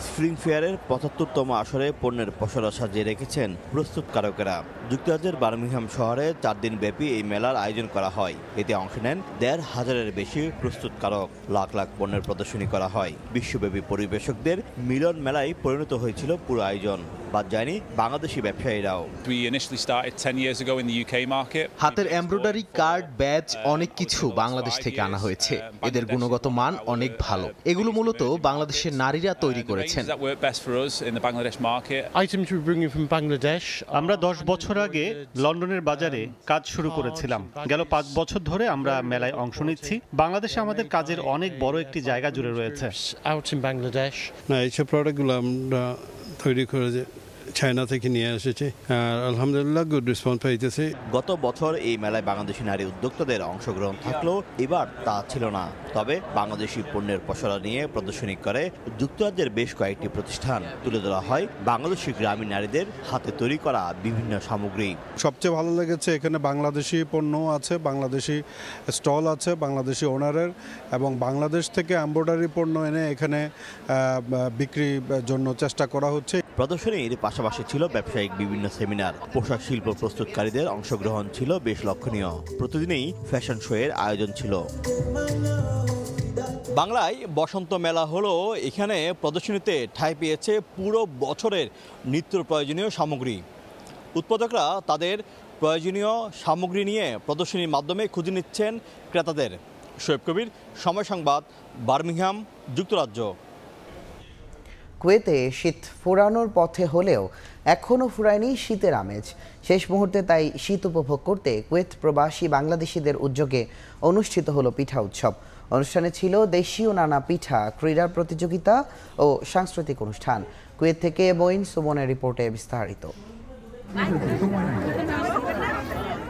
স্প্রিং ফেয়ারের 75তম আসরে পণ্যের পসরা সাজিয়ে রেখেছেন প্রস্তুতকারকেরা। যুক্তরাজ্যের বার্মিংহাম শহরে 4 দিন ব্যাপী এই মেলার আয়োজন করা হয়। এতে অংশ নেন 1,500-এর বেশি প্রস্তুতকারক। লাখ লাখ পণ্যের প্রদর্শনী করা হয়। বিশ্বব্যাপী পরিবেশকদের মিলন মেলায় পরিণত হয়েছিল পুরো আয়োজন। বাদ যায়নি বাংলাদেশি ব্যবসায়ীরাও। হাতের এমব্রয়ডারি, কার্ড, ব্যাজ অনেক কিছু বাংলাদেশ থেকে আনা হয়েছে। এদের গুণগত মান অনেক ভালো। এগুলো মূলত বাংলাদেশের নারীরা তৈরি করেছেন। আমরা 10 বছর আগে লন্ডনের বাজারে কাজ শুরু করেছিলাম। গেল 5 বছর ধরে আমরা মেলায় অংশ নিচ্ছি। বাংলাদেশে আমাদের কাজের অনেক বড় একটি জায়গা জুড়ে রয়েছে। এইসব প্রোডাক্টগুলো আমরা তৈরি করে চায়না থেকে নিয়ে এসেছে, আর আলহামদুলিল্লাহ গুড রেসপন্স পাইতেছে। গত বছর এই মেলায় বাংলাদেশি নারী উদ্যোক্তাদের অংশগ্রহণ থাকলেও এবার তা ছিল না। তবে বাংলাদেশি পণ্যের পসরা নিয়ে প্রদর্শনী করে যুক্তরাজ্যের বেশ কয়েকটি প্রতিষ্ঠান। তুলে ধরা হয় বাংলাদেশি গ্রামীণ নারীদের হাতে তৈরি করা বিভিন্ন সামগ্রী। সবচেয়ে ভালো লেগেছে এখানে বাংলাদেশি পণ্য আছে, বাংলাদেশি স্টল আছে, বাংলাদেশি ওনারের, এবং বাংলাদেশ থেকে এমব্রয়ডারি পণ্য এনে এখানে বিক্রির জন্য চেষ্টা করা হচ্ছে। প্রদর্শনীর পাশাপাশি ছিল ব্যবসায়িক বিভিন্ন সেমিনার। পোশাক শিল্প প্রস্তুতকারীদের অংশগ্রহণ ছিল বেশ লক্ষণীয়। প্রতিদিনই ফ্যাশন শো এর আয়োজন ছিল। বাংলায় বসন্ত মেলা হলো এখানে প্রদর্শনীতে ঠাঁই পেয়েছে পুরো বছরের নিত্য প্রয়োজনীয় সামগ্রী। উৎপাদকরা তাদের প্রয়োজনীয় সামগ্রী নিয়ে প্রদর্শনীর মাধ্যমে খুঁজে নিচ্ছেন ক্রেতাদের। শোয়েব কবির, সময় সংবাদ, বার্মিংহাম, যুক্তরাজ্য। কুয়েতে শীত ফুরানোর পথে হলেও এখনও ফুরায়নি শীতের আমেজ। শেষ মুহূর্তে তাই শীত উপভোগ করতে কুয়েত প্রবাসী বাংলাদেশিদের উদ্যোগে অনুষ্ঠিত হলো পিঠা উৎসব। অনুষ্ঠানে ছিল দেশীয় নানা পিঠা, ক্রীড়া প্রতিযোগিতা ও সাংস্কৃতিক অনুষ্ঠান। কুয়েত থেকে মঈন সুমনের রিপোর্টে বিস্তারিত।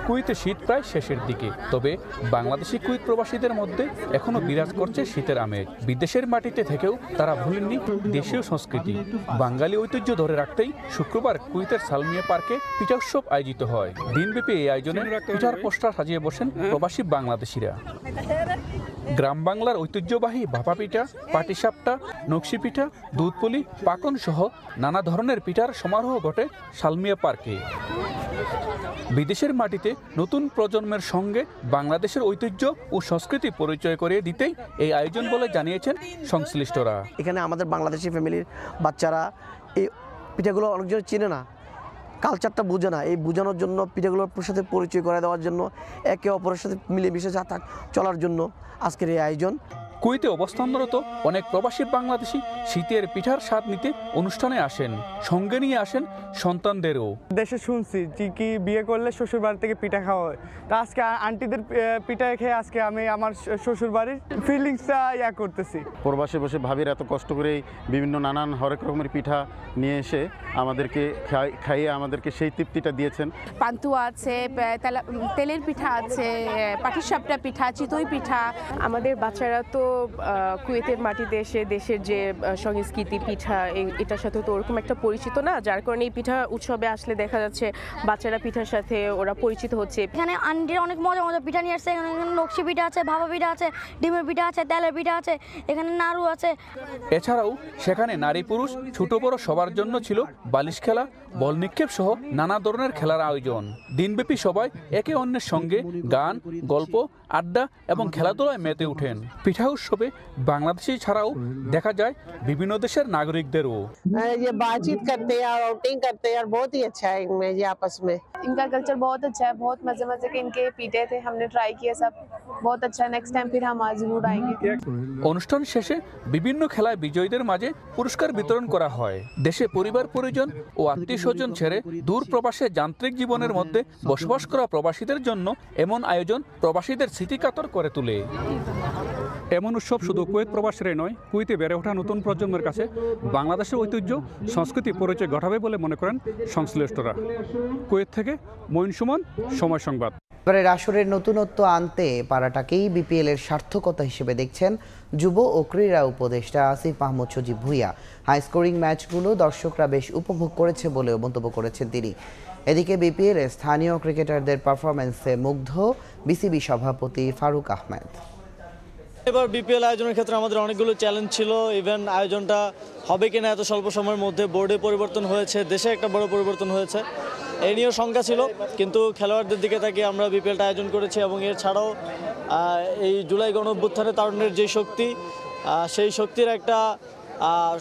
কুয়েতে শীত প্রায় শেষের দিকে, তবে বাংলাদেশি কুয়েত প্রবাসীদের মধ্যে এখনো বিরাজ করছে শীতের আমেজ। বিদেশের মাটিতে থেকেও তারা ভুলেননি দেশীয় সংস্কৃতি। বাঙালি ঐতিহ্য ধরে রাখতেই শুক্রবার কুয়েতের সালমিয়া পার্কে পিঠা উৎসব আয়োজিত হয়। দিনব্যাপী এই আয়োজনে পিঠার পোস্টার সাজিয়ে বসেন প্রবাসী বাংলাদেশিরা। গ্রাম বাংলার ঐতিহ্যবাহী ভাপা পিঠা, পাটিসাপটা, নকশি পিঠা, দুধপুলি, পাকন সহ নানা ধরনের পিঠার সমারোহ ঘটে সালমিয়া পার্কে। বিদেশের মাটিতে নতুন প্রজন্মের সঙ্গে বাংলাদেশের ঐতিহ্য ও সংস্কৃতি পরিচয় করিয়ে দিতেই এই আয়োজন বলে জানিয়েছেন সংশ্লিষ্টরা। এখানে আমাদের বাংলাদেশি ফ্যামিলির বাচ্চারা এই পিঠাগুলো অনেকজন চেনে না, কালচারটা বোঝে না। এই বোঝানোর জন্য, পিঠাগুলোর সাথে পরিচয় করে দেওয়ার জন্য, একে অপরের সাথে মিলেমিশে চলার জন্য আজকের এই আয়োজন। কুয়েতে অবস্থানরত অনেক প্রবাসী বাংলাদেশি শীতের পিঠার স্বাদ নিতে অনুষ্ঠানে আসেন। সঙ্গে নিয়ে আসেন সন্তানদেরও। দেশে শুনছি যে কি বিয়ে করলে শ্বশুর বাড়ি থেকে পিঠা খাওয়া হয়, তা আজকে আন্টিদের পিঠা খেয়ে আজকে আমি আমার শ্বশুর বাড়ির ফিলিংসটা করতেছি। প্রবাসে বসে ভাবির এত কষ্ট করে বিভিন্ন নানান হরেক রকমের পিঠা নিয়ে এসে আমাদেরকে খাইয়ে আমাদেরকে সেই তৃপ্তিটা দিয়েছেন। পান্তুয়া আছে, তেলের পিঠা আছে, পাটিসাপটা পিঠা, চিতই পিঠা। আমাদের বাচ্চারা তো কুয়েতের মাটিতে এসে দেশের যে সংস্কৃতি পিঠা এটার সাথে তো ওরকম একটা পরিচিত না, যার কারণে এই পিঠা উৎসবে আসলে দেখা যাচ্ছে বাচ্চারা পিঠার সাথে ওরা পরিচিত হচ্ছে। এখানে আন্টিরা অনেক মজা মজা পিঠা নিয়ে আসছে, এখানে নকশি পিঠা আছে, ভাপা পিঠা আছে, ডিমের পিঠা আছে, তেলের পিঠা আছে, এখানে নাড়ু আছে। এছাড়াও সেখানে নারী পুরুষ ছোট বড় সবার জন্য ছিল বালিশ খেলা, বল নিক্ষেপ সহ নানা ধরনের খেলার আয়োজন। দিনব্যাপী সবাই একে অন্যের সঙ্গে গান, গল্প, আড্ডা এবং খেলাধুলায় মেতে ওঠেন। পিঠা উৎসবে বাংলাদেশি ছাড়াও দেখা যায় বিভিন্ন দেশের নাগরিকদেরও। ये बातचीत करते हैं और आउटिंग करते हैं और बहुत ही अच्छा है इनमें ये आपस में। इनका कल्चर बहुत अच्छा है, बहुत मजे मजे के इनके पीठे थे, हमने ट्राई किया सब बहुत अच्छा। नेक्स्ट टाइम फिर हम आज जरूर आएंगे। অনুষ্ঠান শেষে বিভিন্ন খেলায় বিজয়ীদের মাঝে পুরস্কার বিতরণ করা হয়। দেশে পরিবার পরিজন ও আত্মীয় স্বজন ছেড়ে দূর প্রবাসে যান্ত্রিক জীবনের মধ্যে বসবাস করা প্রবাসীদের জন্য এমন আয়োজন প্রবাসীদের স্মৃতিকাতর করে তোলে। এমন উৎসব শুধু কুয়েত প্রবাসীরাই নয়, কুয়েতে বেড়ে ওঠা নতুন প্রজন্মের কাছে বাংলাদেশের ঐতিহ্য সংস্কৃতি পরিচয় ঘটাবে বলে মনে করেন সংশ্লিষ্টরা। কুয়েত থেকে মঈন সুমন, সময় সংবাদ। এবারের আসরের নতুনত্ব আনতে পারাটাকেই বিপিএল এর সার্থকতা হিসেবে দেখছেন যুব ও ক্রীড়া উপদেষ্টা আসিফ মাহমুদ সজীব ভুঁইয়া। হাই স্কোরিং ম্যাচগুলো দর্শকরা বেশ উপভোগ করেছে বলেও মন্তব্য করেছেন তিনি। এদিকে বিপিএল এ স্থানীয় ক্রিকেটারদের পারফরম্যান্সে মুগ্ধ বিসিবি সভাপতি ফারুক আহমেদ। এবার বিপিএল আয়োজনের ক্ষেত্রে আমাদের অনেকগুলো চ্যালেঞ্জ ছিল। ইভেন আয়োজনটা হবে কিনা এত স্বল্প সময়ের মধ্যে, বোর্ডে পরিবর্তন হয়েছে, দেশে একটা বড় পরিবর্তন হয়েছে, এই নিয়েও শঙ্কা ছিল। কিন্তু খেলোয়াড়দের দিকে তাকিয়ে আমরা বিপিএলটা আয়োজন করেছি এবং এর ছাড়াও এই জুলাই গণঅভ্যুত্থানে তারুণ্যের যে শক্তি, সেই শক্তির একটা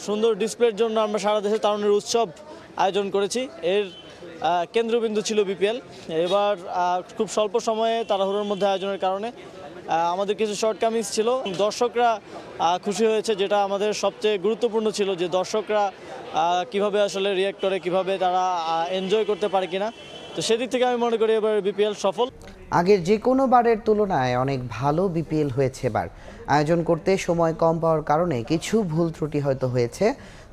সুন্দর ডিসপ্লের জন্য আমরা সারা দেশে তারুণ্যের উৎসব আয়োজন করেছি। এর কেন্দ্রবিন্দু ছিল বিপিএল। এবার খুব স্বল্প সময়ে তাড়াহুড়োর মধ্যে আয়োজনের কারণে আমাদের কিছু শর্টকামিংস ছিল। দর্শকরা খুশি হয়েছে, যেটা আমাদের সবচেয়ে গুরুত্বপূর্ণ ছিল, যে দর্শকরা কিভাবে আসলে রিয়্যাক্ট করে, কিভাবে তারা এনজয় করতে পারে কিনা। তো সেদিক থেকে আমি মনে করি এবার বিপিএল সফল। আগের যে কোনো বারের তুলনায় অনেক ভালো বিপিএল হয়েছে এবার। আয়োজন করতে সময় কম পাওয়ার কারণে কিছু ভুল ত্রুটি হয়তো হয়েছে,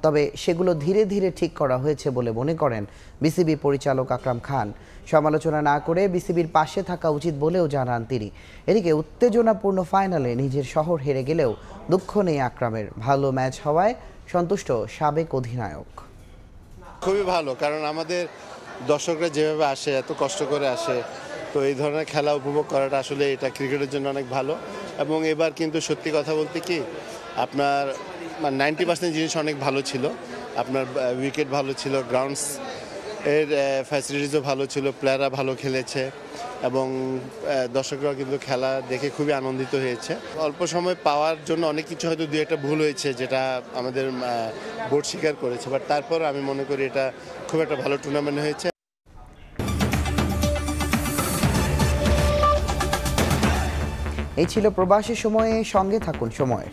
তবে সেগুলো ধীরে ধীরে ঠিক করা হয়েছে বলে মনে করেন বিসিবি পরিচালক আকরাম খান। সমালোচনা না করে বিসিবির পাশে থাকা উচিত বলেও জানান তিনি। এদিকে উত্তেজনাপূর্ণ ফাইনালে নিজের শহর হেরে গেলেও দুঃখ নেই আকরামের। ভালো ম্যাচ হওয়ায় সন্তুষ্ট সাবেক অধিনায়ক। খুবই ভালো, কারণ আমাদের দর্শকরা যেভাবে আসে, এত কষ্ট করে আসে, তো এই ধরনের খেলা উপভোগ করাটা আসলে এটা ক্রিকেটের জন্য অনেক ভালো। এবং এবার কিন্তু সত্যি কথা বলতে কি, আপনার 90% জিনিস অনেক ভালো ছিল। আপনার উইকেট ভালো ছিল, গ্রাউন্ডস এর ফ্যাসিলিটিসও ভালো ছিল, প্লেয়াররা ভালো খেলেছে এবং দর্শকরাও কিন্তু খেলা দেখে খুবই আনন্দিত হয়েছে। অল্প সময় পাওয়ার জন্য অনেক কিছু হয়তো দু একটা ভুল হয়েছে, যেটা আমাদের বোর্ড স্বীকার করেছে, বাট তারপর আমি মনে করি এটা খুব একটা ভালো টুর্নামেন্ট হয়েছে। এই ছিল প্রবাসী সময়ে, সঙ্গে থাকুন সময়ের।